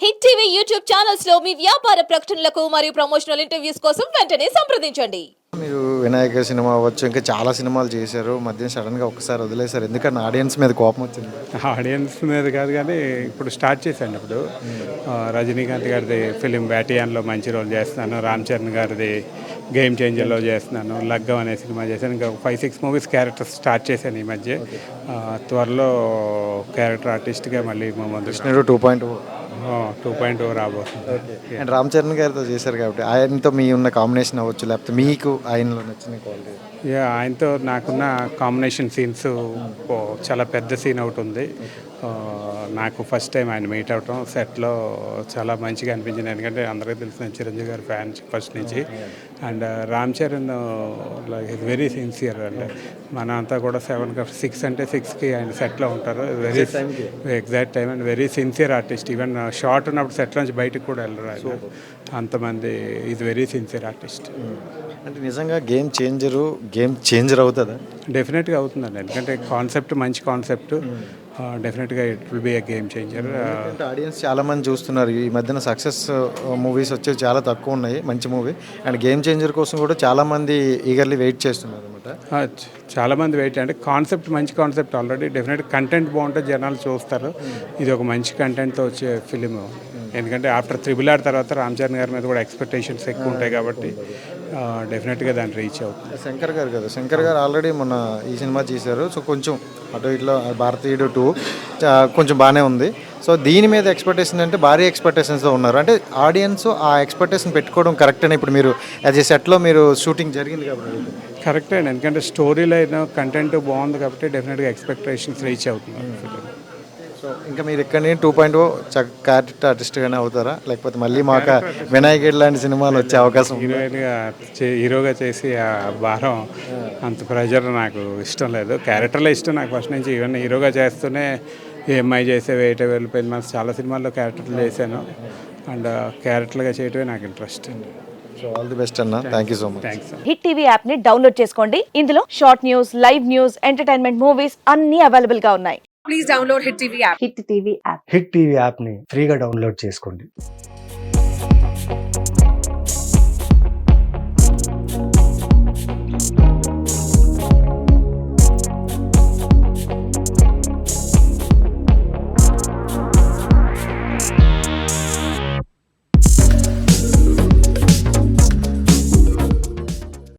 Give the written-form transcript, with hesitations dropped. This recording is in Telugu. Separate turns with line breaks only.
హిట్ టీవీ యూట్యూబ్ ఛానల్స్ లో మీ వ్యాపార ప్రకటనలకు మరియు ప్రమోషనల్ ఇంటర్వ్యూస్ కోసం వెంటనే సంప్రదించండి.
మీరు వినాయక సినిమా అవ్వచ్చు, ఇంకా చాలా సినిమాలు చేశారు. మధ్య సడన్గా ఒక్కసారి వదిలేశారు. ఎందుకని ఆడియన్స్ మీద కోపం వచ్చింది?
ఆడియన్స్ మీద కాదు కానీ ఇప్పుడు స్టార్ట్ చేశాను. ఇప్పుడు రజనీకాంత్ గారిది ఫిలిం బ్యాటియాన్లో మంచి రోల్ చేస్తున్నాను, రామ్ చరణ్ గారిది గేమ్ చేంజర్లో చేస్తున్నాను, లగ్గం అనే సినిమా చేశాను. ఇంకా 5-6 మూవీస్ క్యారెక్టర్స్ స్టార్ట్ చేశాను ఈ మధ్య. త్వరలో క్యారెక్టర్ ఆర్టిస్ట్గా మళ్ళీ మా ముందు 2.0 రాబోతుంది.
అండ్ రామ్ చరణ్ గారితో చేశారు కాబట్టి ఆయనతో మీ ఉన్న కాంబినేషన్ అవ్వచ్చు, లేకపోతే మీకు ఆయనలో నచ్చిన క్వాలిటీ?
ఆయనతో నాకున్న కాంబినేషన్ సీన్స్ చాలా పెద్ద సీన్ ఒకటి ఉంది. నాకు ఫస్ట్ టైం ఆయన మీట్ అవటం సెట్లో చాలా మంచిగా అనిపించింది. ఎందుకంటే అందరికీ తెలిసిన చిరంజీవి గారి ఫ్యాన్ ఫస్ట్ నుంచి. And Ram Charan like very sincere. అంటే మన అంతా కూడా 7-6 అంటే 6కి ఆయన సెట్లో ఉంటారు. Very exact time and very sincere artist. Even short ఉన్నప్పుడు సెట్ నుంచి బయటకు కూడా వెళ్ళరు ఆయన. అంతమంది ఈజ్ వెరీ సిన్సియర్ ఆర్టిస్ట్.
అంటే నిజంగా గేమ్ చేంజర్ అవుతుందా?
డెఫినెట్గా అవుతుందండి. ఎందుకంటే కాన్సెప్ట్ మంచి కాన్సెప్ట్. డెఫినెట్గా it will be a game changer.
Audience చాలా మంది చూస్తున్నారు. ఈ మధ్యన సక్సెస్ మూవీస్ వచ్చేవి చాలా తక్కువ ఉన్నాయి, మంచి మూవీ. అండ్ గేమ్ చేంజర్ కోసం కూడా చాలా మంది ఈగర్లీ వెయిట్ చేస్తున్నారు అనమాట.
చాలామంది వెయిట్ అంటే కాన్సెప్ట్ మంచి కాన్సెప్ట్. ఆల్రెడీ డెఫినెట్ కంటెంట్ బాగుంటే జనాలు చూస్తారు. ఇది ఒక మంచి కంటెంట్తో వచ్చే ఫిలిం. ఎందుకంటే ఆఫ్టర్ RRR తర్వాత రామ్ చరణ్ గారి మీద కూడా ఎక్స్పెక్టేషన్స్ ఎక్కువ ఉంటాయి కాబట్టి డెఫినెట్గా దాన్ని రీచ్ అవుతుంది.
శంకర్ గారు ఆల్రెడీ మొన్న ఈ సినిమా చేశారు. సో కొంచెం అటు ఇట్లా భారతీయుడు 2 కొంచెం బాగానే ఉంది. సో దీని మీద ఎక్స్పెక్టేషన్ అంటే భారీ ఎక్స్పెక్టేషన్స్తో ఉన్నారు. అంటే ఆడియన్స్ ఆ ఎక్స్పెక్టేషన్ పెట్టుకోవడం కరెక్ట్ అని ఇప్పుడు మీరు యాజ్ ఏ సెట్లో మీరు షూటింగ్ జరిగింది కాబట్టి
కరెక్టే అండి. ఎందుకంటే స్టోరీ లైన్ కంటెంట్ బాగుంది కాబట్టి డెఫినెట్గా ఎక్స్పెక్టేషన్స్ రీచ్ అవుతుంది.
సో ఇంకా మీరు ఇక్కడ 2.0 క్యారెక్టర్ ఆర్టిస్ట్గానే అవుతారా, లేకపోతే మళ్ళీ మాకు వినాయకుడు లాంటి సినిమాలు వచ్చే అవకాశం?
హీరోగా చేసి ఆ భారం అంత ప్రెజర్ నాకు ఇష్టం లేదు. క్యారెక్టర్లో ఇష్టం నాకు ఫస్ట్ నుంచి. ఈవెన్ హీరోగా చేస్తూనే EMI చేసే 8 వెళ్ళిపోయింది. మనం చాలా సినిమాల్లో క్యారెక్టర్లు చేశాను. అండ్ క్యారెక్టర్గా చేయటమే నాకు interest.
So all the best అన్న. Thank you so much.
Thanks.
Hit TV app ని డౌన్లోడ్ చేసుకోండి. ఇందులో short news, live news, entertainment movies అన్ని అవైలబుల్ గా ఉన్నాయి.
Please download Hit TV app.
Hit TV app.
Hit TV యాప్ని ఫ్రీగా డౌన్లోడ్ చేసుకోండి.